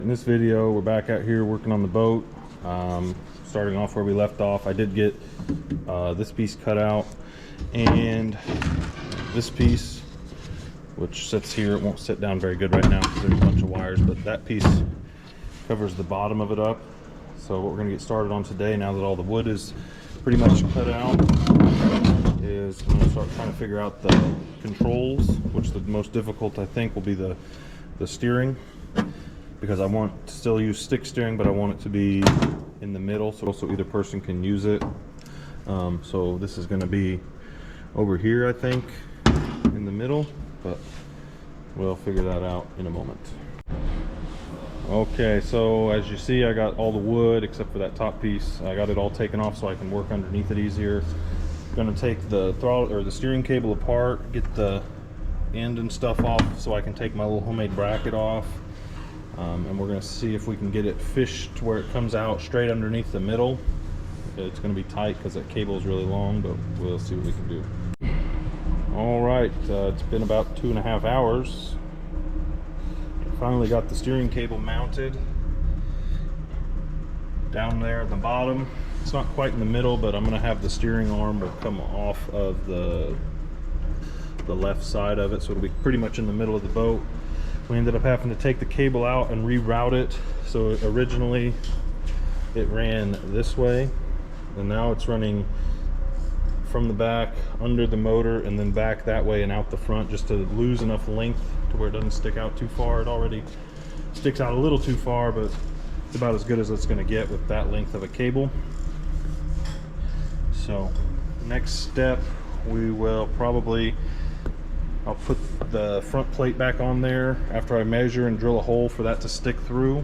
In this video, we're back out here working on the boat. Starting off where we left off, I did get this piece cut out, and this piece, which sits here. It won't sit down very good right now because there's a bunch of wires, but that piece covers the bottom of it up. So what we're going to get started on today, now that all the wood is pretty much cut out, is I'm going to start trying to figure out the controls, which the most difficult I think will be the steering, because I want to still use stick steering, but I want it to be in the middle so either person can use it. So this is going to be over here, I think, in the middle, but we'll figure that out in a moment. Okay, so as you see, I got all the wood except for that top piece. I got it all taken off so I can work underneath it easier. I'm going to take the throttle or the steering cable apart, get the end and stuff off so I can take my little homemade bracket off. And we're going to see if we can get it fished to where it comes out straight underneath the middle. It's going to be tight because that cable is really long, but we'll see what we can do. All right, it's been about 2.5 hours. I finally got the steering cable mounted down there at the bottom. It's not quite in the middle, but I'm going to have the steering arm will come off of the left side of it, so it'll be pretty much in the middle of the boat. We ended up having to take the cable out and reroute it. So originally it ran this way, and now it's running from the back under the motor and then back that way and out the front, just to lose enough length to where it doesn't stick out too far. It already sticks out a little too far, but it's about as good as it's going to get with that length of a cable. So next step, we will probably, I'll put the front plate back on there after I measure and drill a hole for that to stick through,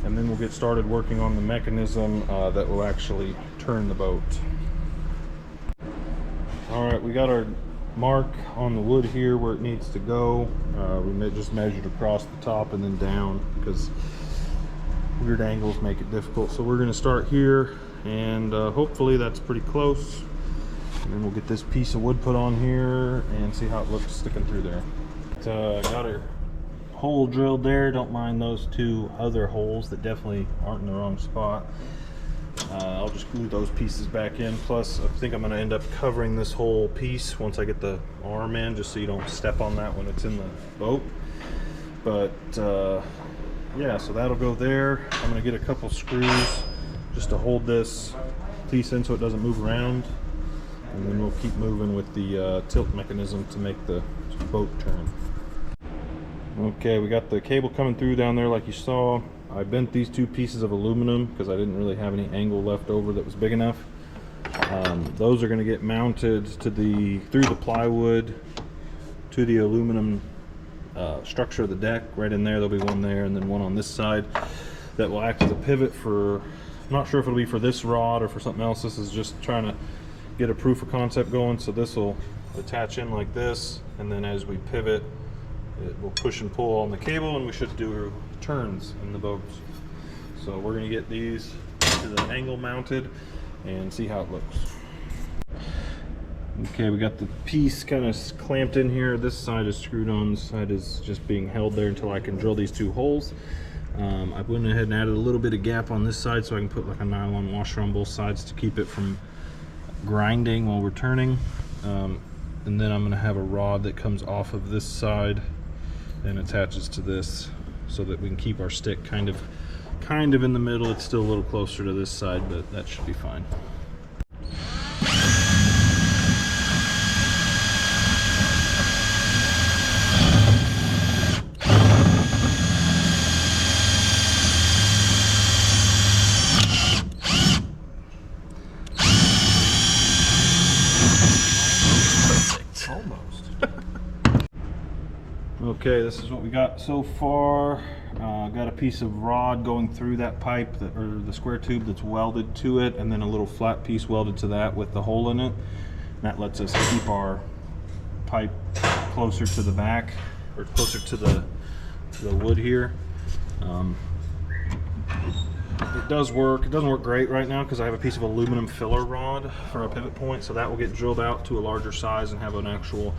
and then we'll get started working on the mechanism that will actually turn the boat. All right, we got our mark on the wood here where it needs to go. We just measured across the top and then down because weird angles make it difficult. So we're going to start here, and hopefully that's pretty close. And then we'll get this piece of wood put on here and see how it looks sticking through there. Got our hole drilled there. Don't mind those two other holes that definitely aren't in the wrong spot. I'll just glue those pieces back in. Plus, I think I'm going to end up covering this whole piece once I get the arm in, just so you don't step on that when it's in the boat. But yeah, so that'll go there. I'm going to get a couple screws just to hold this piece in so it doesn't move around. And then we'll keep moving with the tilt mechanism to make the boat turn. Okay, we got the cable coming through down there like you saw. I bent these two pieces of aluminum because I didn't really have any angle left over that was big enough. Those are going to get mounted to through the plywood to the aluminum structure of the deck. Right in there, there'll be one there and then one on this side that will act as a pivot for, I'm not sure if it'll be for this rod or for something else. This is just trying to get a proof of concept going. So this will attach in like this, and then as we pivot, it will push and pull on the cable, and we should do turns in the boat. So we're going to get these to the angle mounted and see how it looks. Okay, we got the piece kind of clamped in here. This side is screwed on, this side is just being held there until I can drill these two holes. I went ahead and added a little bit of gap on this side so I can put like a nylon washer on both sides to keep it from grinding while we're turning. And then I'm going to have a rod that comes off of this side and attaches to this so that we can keep our stick kind of in the middle. It's still a little closer to this side, but that should be fine. Okay, this is what we got so far. Got a piece of rod going through that pipe, or the square tube that's welded to it, and then a little flat piece welded to that with the hole in it. And that lets us keep our pipe closer to the back, or closer to the wood here. It does work. It doesn't work great right now because I have a piece of aluminum filler rod for a pivot point, so that will get drilled out to a larger size and have an actual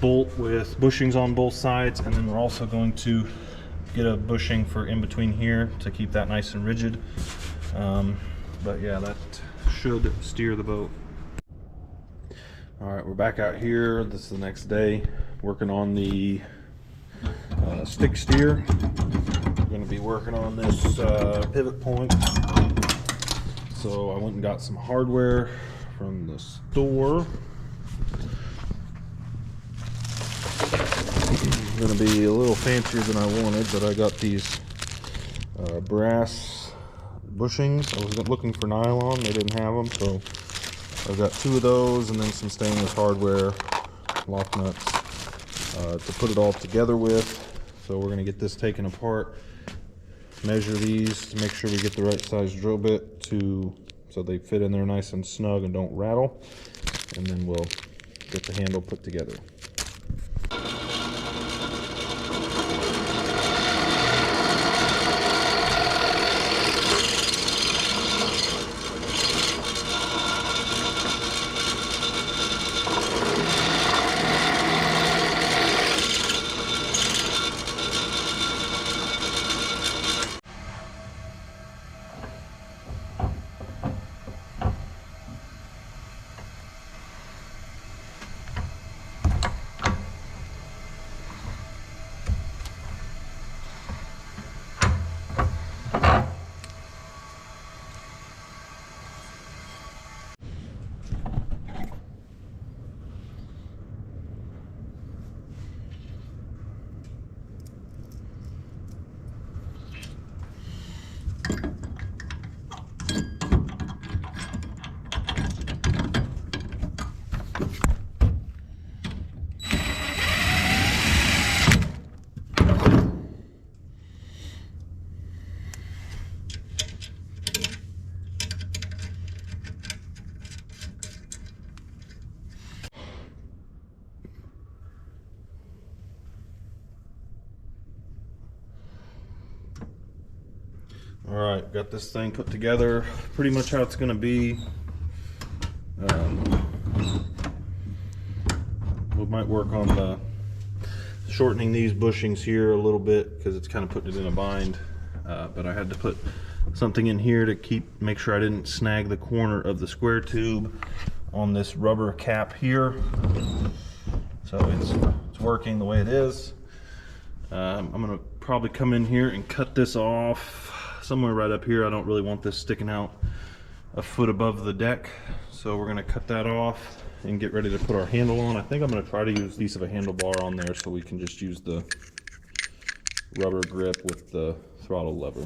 bolt with bushings on both sides. And then we're also going to get a bushing for in between here to keep that nice and rigid. But yeah, that should steer the boat. All right, we're back out here. This is the next day, working on the stick steer. We're going to be working on this pivot point. So I went and got some hardware from the store. Going to be a little fancier than I wanted, but I got these brass bushings. I was looking for nylon, they didn't have them, so I've got 2 of those, and then some stainless hardware, lock nuts, to put it all together with. So we're going to get this taken apart, measure these to make sure we get the right size drill bit so they fit in there nice and snug and don't rattle, and then we'll get the handle put together. All right, got this thing put together, pretty much how it's going to be. We might work on the shortening these bushings here a little bit because it's kind of putting it in a bind. But I had to put something in here to make sure I didn't snag the corner of the square tube on this rubber cap here. So it's working the way it is. I'm going to probably come in here and cut this off somewhere right up here. I don't really want this sticking out a foot above the deck, so we're going to cut that off and get ready to put our handle on. I think I'm going to try to use these of a handlebar on there so we can just use the rubber grip with the throttle lever.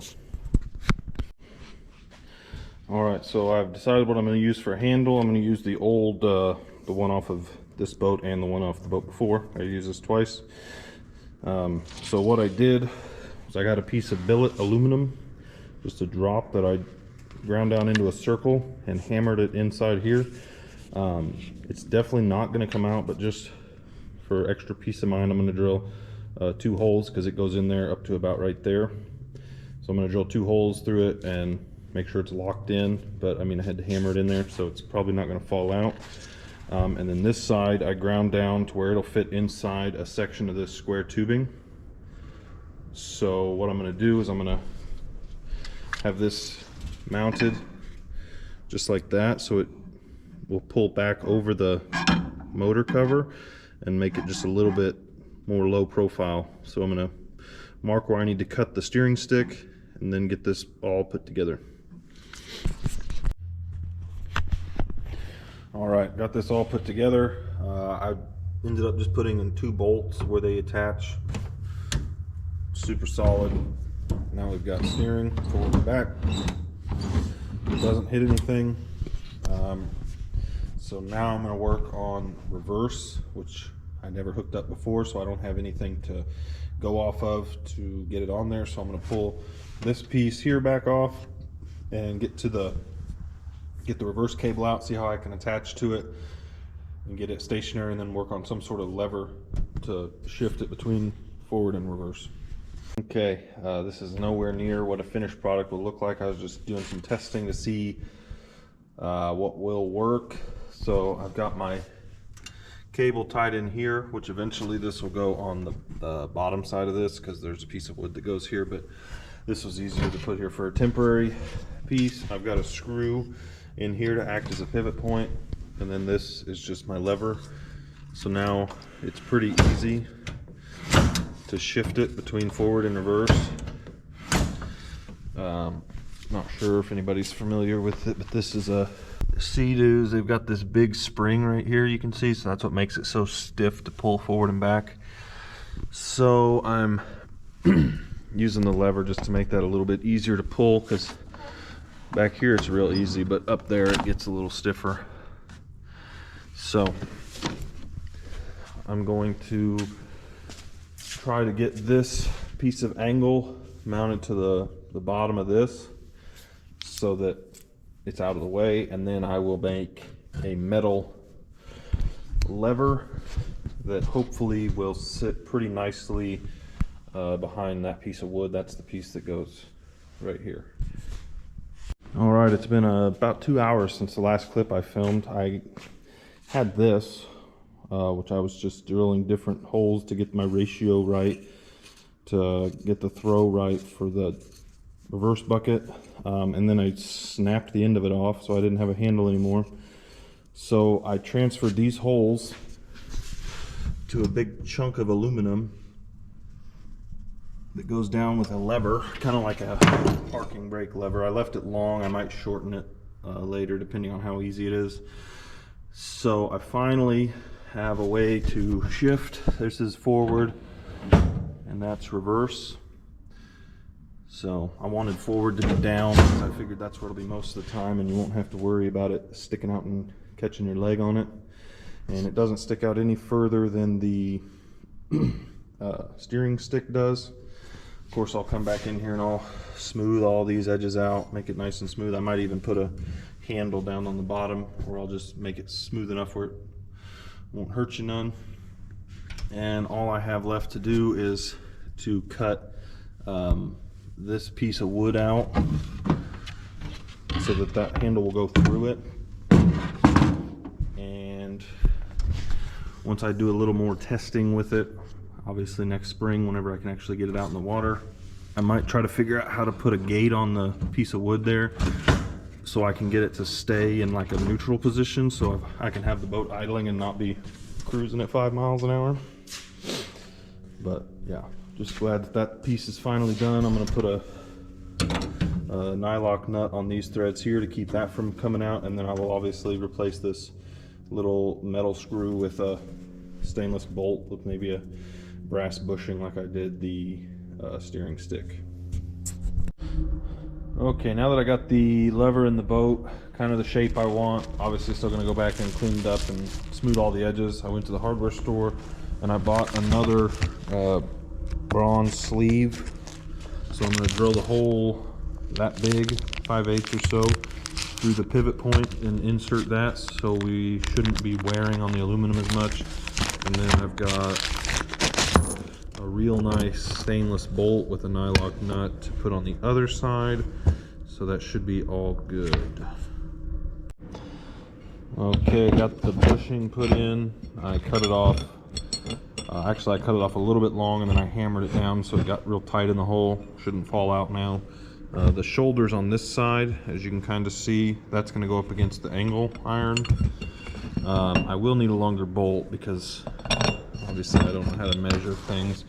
Alright, so I've decided what I'm going to use for a handle. I'm going to use the old, the one off of this boat and the one off the boat before. I used this twice. So what I did was I got a piece of billet aluminum, just a drop that I ground down into a circle and hammered it inside here. It's definitely not going to come out, but just for extra peace of mind, I'm going to drill 2 holes because it goes in there up to about right there. So I'm going to drill 2 holes through it and make sure it's locked in, but I mean I had to hammer it in there, so it's probably not going to fall out. And then this side I ground down to where it'll fit inside a section of this square tubing. So what I'm going to do is I'm going to have this mounted just like that, so it will pull back over the motor cover and make it just a little bit more low profile. So I'm going to mark where I need to cut the steering stick and then get this all put together. All right, got this all put together. I ended up just putting in 2 bolts where they attach. Super solid. Now we've got steering forward and back. It doesn't hit anything. So now I'm going to work on reverse, which I never hooked up before, so I don't have anything to go off of to get it on there. So I'm going to pull this piece here back off and get the reverse cable out, see how I can attach to it and get it stationary, and then work on some sort of lever to shift it between forward and reverse. Okay, this is nowhere near what a finished product will look like. I was just doing some testing to see what will work. So I've got my cable tied in here, which eventually this will go on the bottom side of this because there's a piece of wood that goes here, but this was easier to put here for a temporary piece. I've got a screw in here to act as a pivot point, and then this is just my lever. So now it's pretty easy to shift it between forward and reverse. Not sure if anybody's familiar with it, but this is a Sea-Doos. They've got this big spring right here, you can see, so that's what makes it so stiff to pull forward and back. So I'm using the lever just to make that a little bit easier to pull, because back here it's real easy, but up there it gets a little stiffer. So I'm going to try to get this piece of angle mounted to the bottom of this so that it's out of the way, and then I will make a metal lever that hopefully will sit pretty nicely behind that piece of wood. That's the piece that goes right here. All right, it's been about 2 hours since the last clip I filmed. I had this, which I was just drilling different holes to get my ratio right, to get the throw right for the reverse bucket, and then I snapped the end of it off so I didn't have a handle anymore. So I transferred these holes to a big chunk of aluminum that goes down with a lever, kind of like a parking brake lever. I left it long. I might shorten it later depending on how easy it is. So I finally have a way to shift. This is forward and that's reverse. So I wanted forward to be down because I figured that's where it'll be most of the time, and you won't have to worry about it sticking out and catching your leg on it. And it doesn't stick out any further than the steering stick does. Of course, I'll come back in here and I'll smooth all these edges out, make it nice and smooth. I might even put a handle down on the bottom, or I'll just make it smooth enough where it won't hurt you none. And all I have left to do is to cut this piece of wood out so that that handle will go through it. And once I do a little more testing with it, obviously next spring whenever I can actually get it out in the water, I might try to figure out how to put a gate on the piece of wood there so I can get it to stay in like a neutral position, so I can have the boat idling and not be cruising at 5 miles an hour. But yeah, just glad that that piece is finally done. I'm going to put a nylock nut on these threads here to keep that from coming out, and then I will obviously replace this little metal screw with a stainless bolt with maybe a brass bushing like I did the steering stick. Okay, now that I got the lever in the boat kind of the shape I want, obviously still going to go back and clean it up and smooth all the edges. I went to the hardware store and I bought another bronze sleeve. So I'm going to drill the hole that big, 5/8 or so, through the pivot point and insert that so we shouldn't be wearing on the aluminum as much. And then I've got a real nice stainless bolt with a nylock nut to put on the other side. So that should be all good. Okay, got the bushing put in. I cut it off. Actually, I cut it off a little bit long and then I hammered it down so it got real tight in the hole. Shouldn't fall out now. The shoulders on this side, as you can kind of see, that's going to go up against the angle iron. I will need a longer bolt because obviously I don't know how to measure things.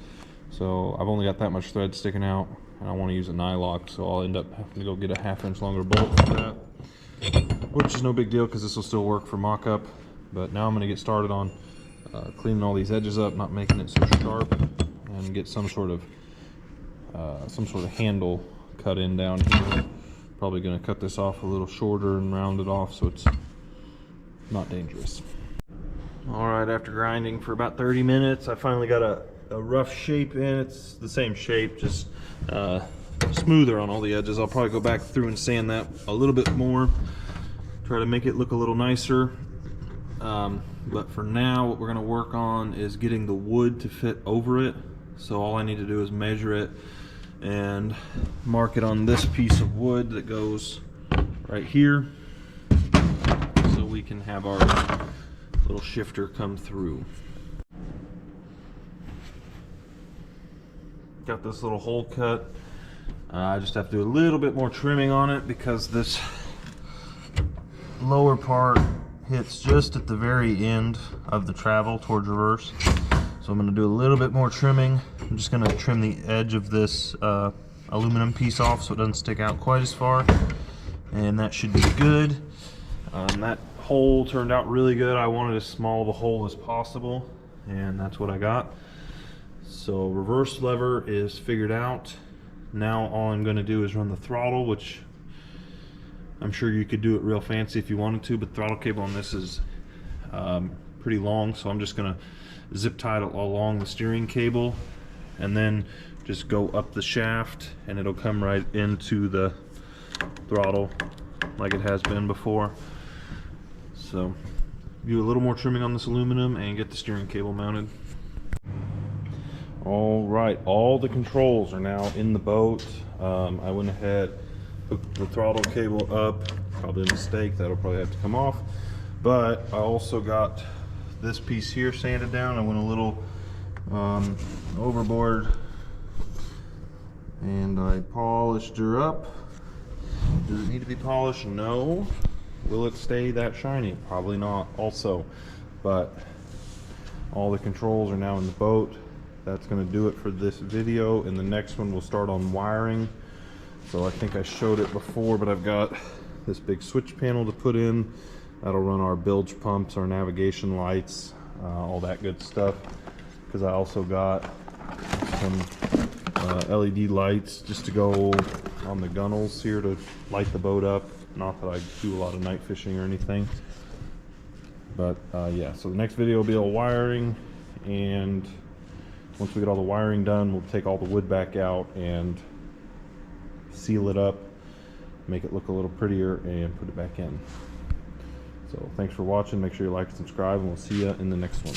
So I've only got that much thread sticking out and I want to use a nylock, so I'll end up having to go get a 1/2 inch longer bolt for that. Which is no big deal because this will still work for mock-up. But now I'm going to get started on cleaning all these edges up, not making it so sharp, and get some sort of handle cut in down here. Probably going to cut this off a little shorter and round it off so it's not dangerous. Alright, after grinding for about 30 minutes, I finally got a rough shape in. It's the same shape, just smoother on all the edges. I'll probably go back through and sand that a little bit more, try to make it look a little nicer. But for now, what we're going to work on is getting the wood to fit over it. So all I need to do is measure it and mark it on this piece of wood that goes right here, so we can have our little shifter come through. Got this little hole cut. I just have to do a little bit more trimming on it because this lower part hits just at the very end of the travel towards reverse. So I'm going to do a little bit more trimming. I'm just going to trim the edge of this aluminum piece off so it doesn't stick out quite as far. And that should be good. That hole turned out really good. I wanted as small of a hole as possible, and that's what I got. So reverse lever is figured out. Now all I'm going to do is run the throttle, which I'm sure you could do it real fancy if you wanted to, but the throttle cable on this is pretty long, so I'm just going to zip tie it along the steering cable and then just go up the shaft, and it'll come right into the throttle like it has been before. So do a little more trimming on this aluminum and get the steering cable mounted. All right, all the controls are now in the boat. I went ahead, hooked the throttle cable up, probably a mistake, that'll probably have to come off. But I also got this piece here sanded down. I went a little overboard and I polished her up. Does it need to be polished? No. Will it stay that shiny? Probably not also. But all the controls are now in the boat. That's going to do it for this video. In the next one we'll start on wiring. So I think I showed it before, but I've got this big switch panel to put in. That'll run our bilge pumps, our navigation lights, all that good stuff. Because I also got some LED lights just to go on the gunnels here to light the boat up. Not that I do a lot of night fishing or anything. But yeah, so the next video will be all wiring, and once we get all the wiring done, we'll take all the wood back out and seal it up, make it look a little prettier, and put it back in. So thanks for watching. Make sure you like and subscribe, and we'll see you in the next one.